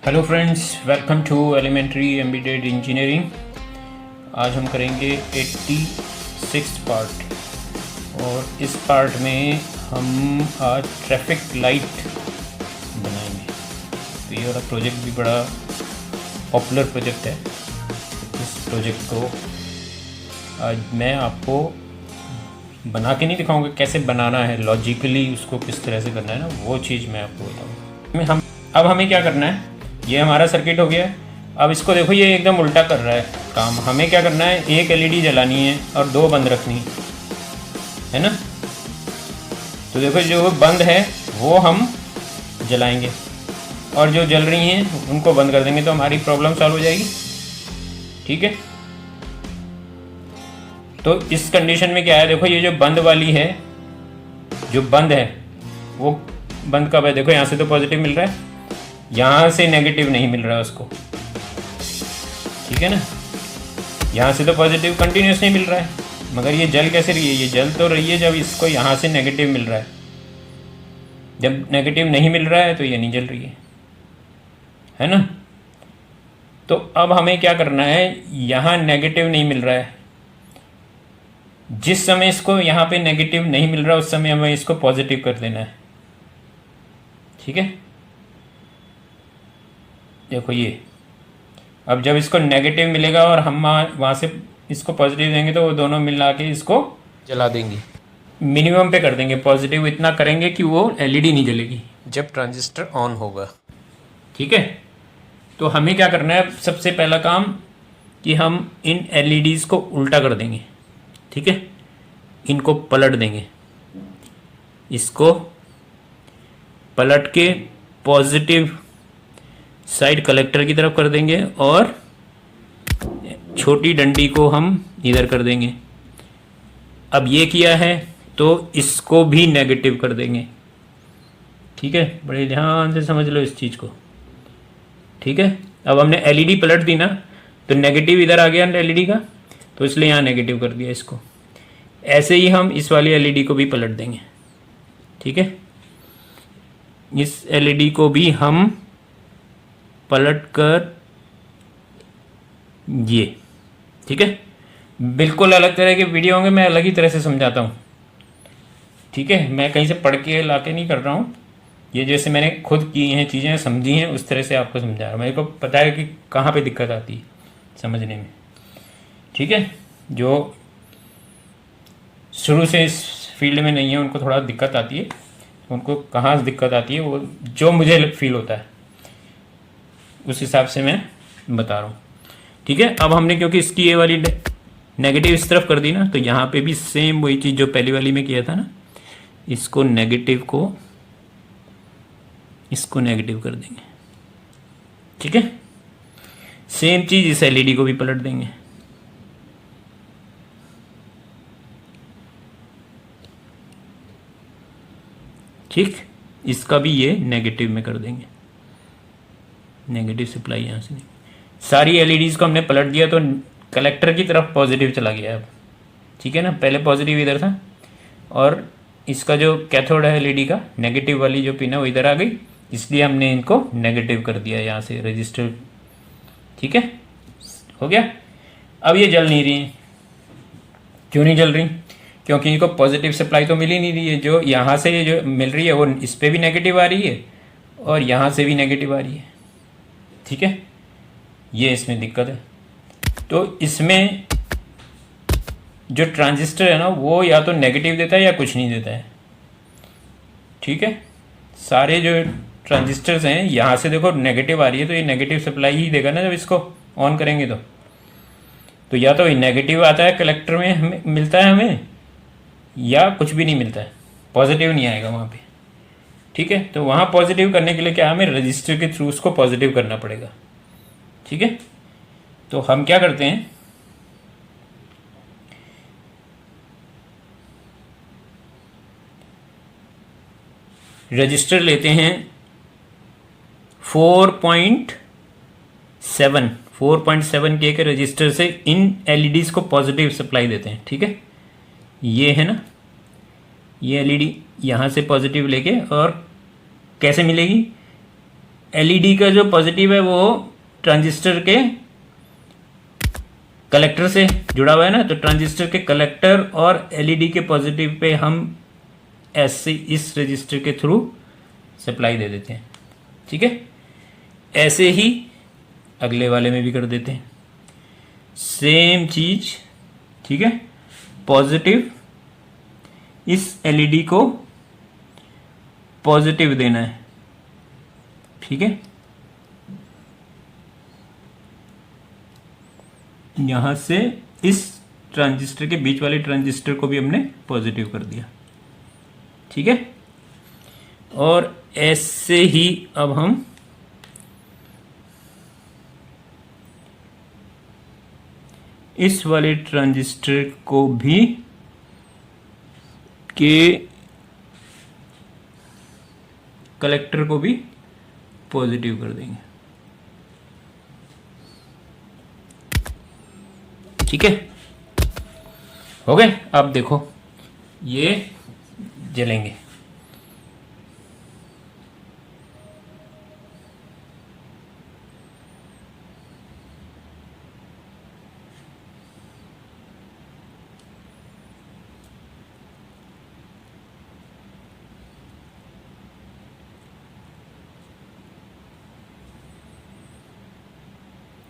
Hello friends, welcome to elementary embedded engineering. आज हम करेंगे 86 पार्ट और इस पार्ट में हम आज ट्रैफिक लाइट बनाएंगे। तो ये वाला प्रोजेक्ट भी बड़ा पॉपुलर प्रोजेक्ट है। इस प्रोजेक्ट को आज मैं आपको बना के नहीं दिखाऊंगा, कैसे बनाना है, लॉजिकली उसको किस तरह से करना है ना, वो चीज़ मैं आपको बताऊँगा। अब हमें क्या करना है, ये हमारा सर्किट हो गया है। अब इसको देखो, ये एकदम उल्टा कर रहा है काम। हमें क्या करना है, एक एलईडी जलानी है और दो बंद रखनी है ना। तो देखो, जो बंद है वो हम जलाएंगे और जो जल रही हैं उनको बंद कर देंगे, तो हमारी प्रॉब्लम सॉल्व हो जाएगी। ठीक है, तो इस कंडीशन में क्या है, देखो ये जो बंद वाली है, जो बंद है वो बंद कब है, देखो यहाँ से तो पॉजिटिव मिल रहा है, यहाँ से नेगेटिव नहीं मिल रहा है उसको। ठीक है ना, यहाँ से तो पॉजिटिव कंटिन्यूस नहीं मिल रहा है, मगर ये जल कैसे रही है, ये जल तो रही है जब इसको यहाँ से नेगेटिव मिल रहा है। जब नेगेटिव नहीं मिल रहा है तो ये नहीं जल रही है ना। तो अब हमें क्या करना है, यहाँ नेगेटिव नहीं मिल रहा है, जिस समय इसको यहाँ पे नेगेटिव नहीं मिल रहा उस समय हमें इसको पॉजिटिव कर देना है। ठीक है, देखो ये अब जब इसको नेगेटिव मिलेगा और हम वहाँ से इसको पॉजिटिव देंगे तो वो दोनों मिला के इसको जला देंगे। मिनिमम पे कर देंगे, पॉजिटिव इतना करेंगे कि वो एलईडी नहीं जलेगी जब ट्रांजिस्टर ऑन होगा। ठीक है, तो हमें क्या करना है, सबसे पहला काम कि हम इन एलईडीज़ को उल्टा कर देंगे। ठीक है, इनको पलट देंगे, इसको पलट के पॉजिटिव साइड कलेक्टर की तरफ कर देंगे और छोटी डंडी को हम इधर कर देंगे। अब ये किया है तो इसको भी नेगेटिव कर देंगे। ठीक है, बड़े ध्यान से समझ लो इस चीज़ को। ठीक है, अब हमने एलईडी पलट दी ना, तो नेगेटिव इधर आ गया एलईडी का, तो इसलिए यहाँ नेगेटिव कर दिया इसको। ऐसे ही हम इस वाली एलईडी को भी पलट देंगे। ठीक है, इस एलईडी को भी हम पलट कर ये। ठीक है, बिल्कुल अलग तरह के वीडियो होंगे, मैं अलग ही तरह से समझाता हूँ। ठीक है, मैं कहीं से पढ़ के ला के नहीं कर रहा हूँ, ये जैसे मैंने खुद की हैं चीज़ें समझी हैं उस तरह से आपको समझा रहा हूँ। मेरे को पता है कि कहाँ पे दिक्कत आती है समझने में। ठीक है, जो शुरू से इस फील्ड में नहीं है उनको थोड़ा दिक्कत आती है, उनको कहाँ से दिक्कत आती है वो जो मुझे फील होता है उस हिसाब से मैं बता रहा हूँ। ठीक है, अब हमने क्योंकि इसकी ये वाली नेगेटिव इस तरफ कर दी ना, तो यहाँ पे भी सेम वही चीज़ जो पहली वाली में किया था ना, इसको नेगेटिव कर देंगे। ठीक है, सेम चीज़ इस एलईडी को भी पलट देंगे। ठीक, इसका भी ये नेगेटिव में कर देंगे, नेगेटिव सप्लाई यहाँ से नहीं। सारी एलईडीज़ को हमने पलट दिया तो कलेक्टर की तरफ पॉजिटिव चला गया अब। ठीक है ना, पहले पॉजिटिव इधर था और इसका जो कैथोड है एलईडी का, नेगेटिव वाली जो पिन है वो इधर आ गई, इसलिए हमने इनको नेगेटिव कर दिया यहाँ से रजिस्टर। ठीक है, हो गया। अब ये जल नहीं रही, क्यों नहीं जल रही, क्योंकि इनको पॉजिटिव सप्लाई तो मिल ही नहीं रही है। जो यहाँ से जो मिल रही है वो इस पर भी नेगेटिव आ रही है और यहाँ से भी नेगेटिव आ रही है। ठीक है, ये इसमें दिक्कत है। तो इसमें जो ट्रांजिस्टर है ना वो या तो नेगेटिव देता है या कुछ नहीं देता है। ठीक है, सारे जो ट्रांजिस्टर्स हैं यहाँ से देखो नेगेटिव आ रही है, तो ये नेगेटिव सप्लाई ही देगा ना जब इसको ऑन करेंगे तो या तो नेगेटिव आता है कलेक्टर में हमें मिलता है हमें, या कुछ भी नहीं मिलता है, पॉजिटिव नहीं आएगा वहाँ पे। ठीक है, तो वहाँ पॉजिटिव करने के लिए क्या हमें रजिस्टर के थ्रू उसको पॉजिटिव करना पड़ेगा। ठीक है, तो हम क्या करते हैं, रजिस्टर लेते हैं 4.7 के रजिस्टर से इन एलईडीज़ को पॉजिटिव सप्लाई देते हैं। ठीक है, ये है ना, ये एलईडी यहाँ से पॉजिटिव लेके, और कैसे मिलेगी, एलईडी का जो पॉजिटिव है वो ट्रांजिस्टर के कलेक्टर से जुड़ा हुआ है ना, तो ट्रांजिस्टर के कलेक्टर और एलईडी के पॉजिटिव पे हम ऐसे इस रजिस्टर के थ्रू सप्लाई दे देते हैं। ठीक है, ऐसे ही अगले वाले में भी कर देते हैं सेम चीज। ठीक है, पॉजिटिव इस एलईडी को पॉजिटिव देना है। ठीक है, यहां से इस ट्रांजिस्टर के बीच वाले ट्रांजिस्टर को भी हमने पॉजिटिव कर दिया। ठीक है, और ऐसे ही अब हम इस वाले ट्रांजिस्टर को भी के कलेक्टर को भी पॉजिटिव कर देंगे। ठीक है, हो गए। अब देखो ये जलेंगे।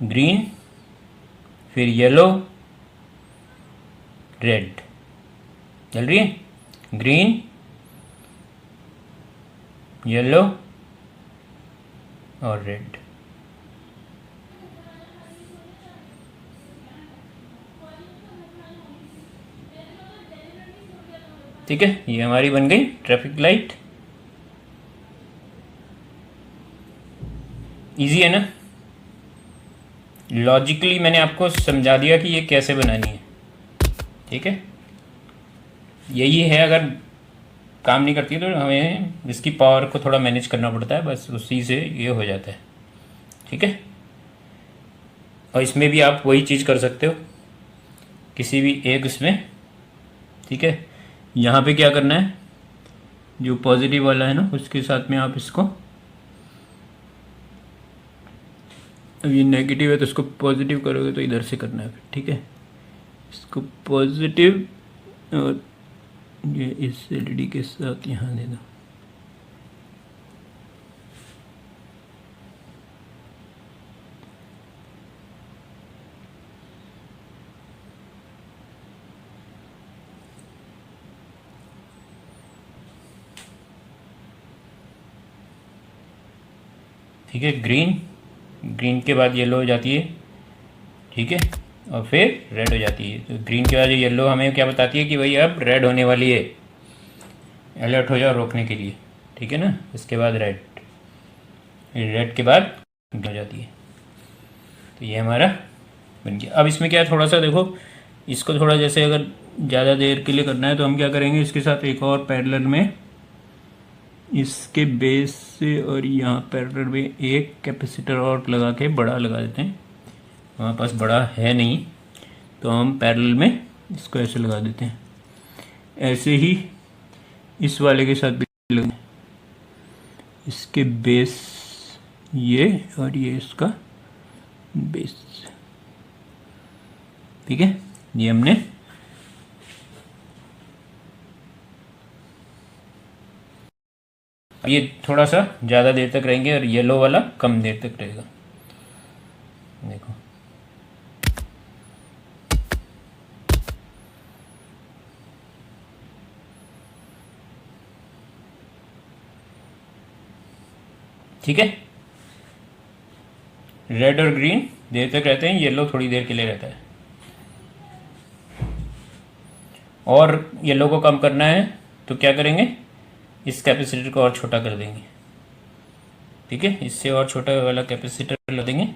ग्रीन, फिर येलो, रेड। चल रही है, ग्रीन, येलो और रेड। ठीक है, ये हमारी बन गई ट्रैफिक लाइट। इजी है ना? लॉजिकली मैंने आपको समझा दिया कि ये कैसे बनानी है। ठीक है, यही है। अगर काम नहीं करती तो हमें इसकी पावर को थोड़ा मैनेज करना पड़ता है, बस उसी से ये हो जाता है। ठीक है, और इसमें भी आप वही चीज़ कर सकते हो किसी भी एक इसमें। ठीक है, यहाँ पे क्या करना है, जो पॉजिटिव वाला है ना उसके साथ में आप इसको, अब ये नेगेटिव है तो इसको पॉजिटिव करोगे तो इधर से करना है फिर। ठीक है, इसको पॉजिटिव और ये इस एलईडी के साथ यहाँ दे दो। ठीक है, ग्रीन, ग्रीन के बाद येलो हो जाती है। ठीक है, और फिर रेड हो जाती है। तो ग्रीन के बाद येलो हमें क्या बताती है कि भाई अब रेड होने वाली है, अलर्ट हो जाओ रोकने के लिए। ठीक है ना, इसके बाद रेड, रेड के बाद हो जाती है। तो ये हमारा बन गया। अब इसमें क्या है, थोड़ा सा देखो, इसको थोड़ा जैसे अगर ज़्यादा देर के लिए करना है तो हम क्या करेंगे, इसके साथ एक और पैरेलल में इसके बेस से और यहाँ पैरेलल में एक कैपेसिटर और लगा के बड़ा लगा देते हैं। हमारे पास बड़ा है नहीं तो हम पैरेलल में इसको ऐसे लगा देते हैं। ऐसे ही इस वाले के साथ भी लगा, इसके बेस ये और ये इसका बेस। ठीक है, ये हमने ये थोड़ा सा ज़्यादा देर तक रहेंगे और येलो वाला कम देर तक रहेगा। देखो ठीक है, रेड और ग्रीन देर तक रहते हैं, येलो थोड़ी देर के लिए रहता है। और येलो को कम करना है तो क्या करेंगे, इस कैपेसिटर को और छोटा कर देंगे। ठीक है, इससे और छोटा वाला कैपेसिटर लगा देंगे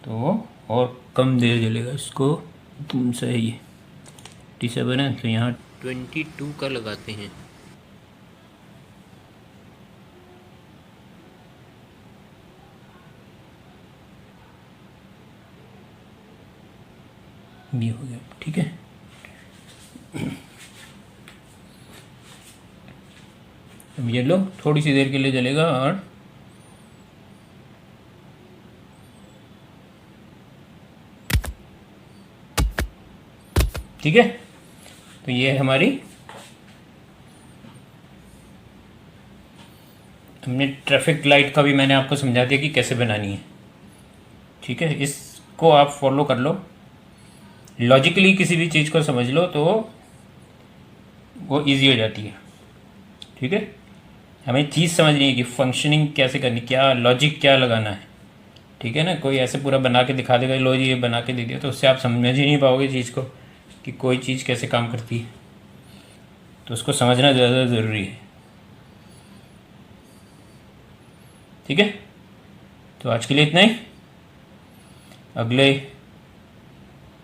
तो वो और कम देर जलेगा। इसको तुम सही है 87 है तो यहाँ 22 का लगाते हैं। ये हो गया। ठीक है, अब ये लो थोड़ी सी देर के लिए जलेगा और ठीक है, तो ये है हमारी, हमने ट्रैफिक लाइट का भी मैंने आपको समझा दिया कि कैसे बनानी है। ठीक है, इसको आप फॉलो कर लो, लॉजिकली किसी भी चीज़ को समझ लो तो वो इजी हो जाती है। ठीक है, हमें चीज़ समझनी है कि फंक्शनिंग कैसे करनी, क्या लॉजिक क्या लगाना है। ठीक है ना, कोई ऐसे पूरा बना के दिखा देगा, लो जी ये बना के दे दिया, तो उससे आप समझ ही नहीं पाओगे चीज़ को कि कोई चीज़ कैसे काम करती है। तो उसको समझना ज़्यादा ज़रूरी है। ठीक है, तो आज के लिए इतना ही। अगले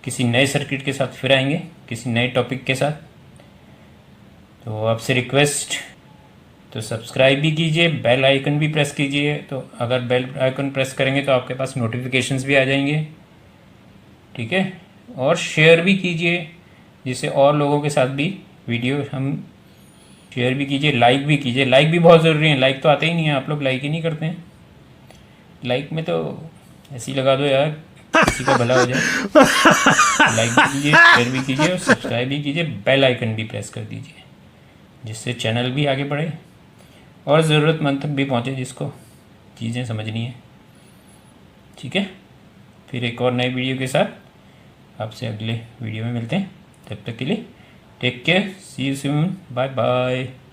किसी नए सर्किट के साथ फिर आएंगे, किसी नए टॉपिक के साथ। तो आपसे रिक्वेस्ट, तो सब्सक्राइब भी कीजिए, बेल आइकन भी प्रेस कीजिए। तो अगर बेल आइकन प्रेस करेंगे तो आपके पास नोटिफिकेशंस भी आ जाएंगे। ठीक है, और शेयर भी कीजिए, जिससे और लोगों के साथ भी वीडियो हम शेयर भी कीजिए, लाइक भी कीजिए। लाइक भी बहुत ज़रूरी है, लाइक तो आते ही नहीं है, आप लोग लाइक ही नहीं करते हैं। लाइक में तो ऐसे ही लगा दो यार, किसी का भला हो जाए। लाइक भी कीजिए, शेयर भी कीजिए और सब्सक्राइब भी कीजिए, बेल आइकन भी प्रेस कर दीजिए, जिससे चैनल भी आगे बढ़े और ज़रूरतमंद तक भी पहुँचे जिसको चीज़ें समझनी है। ठीक है, फिर एक और नए वीडियो के साथ आपसे अगले वीडियो में मिलते हैं। तब तक के लिए take care, see you soon, bye bye.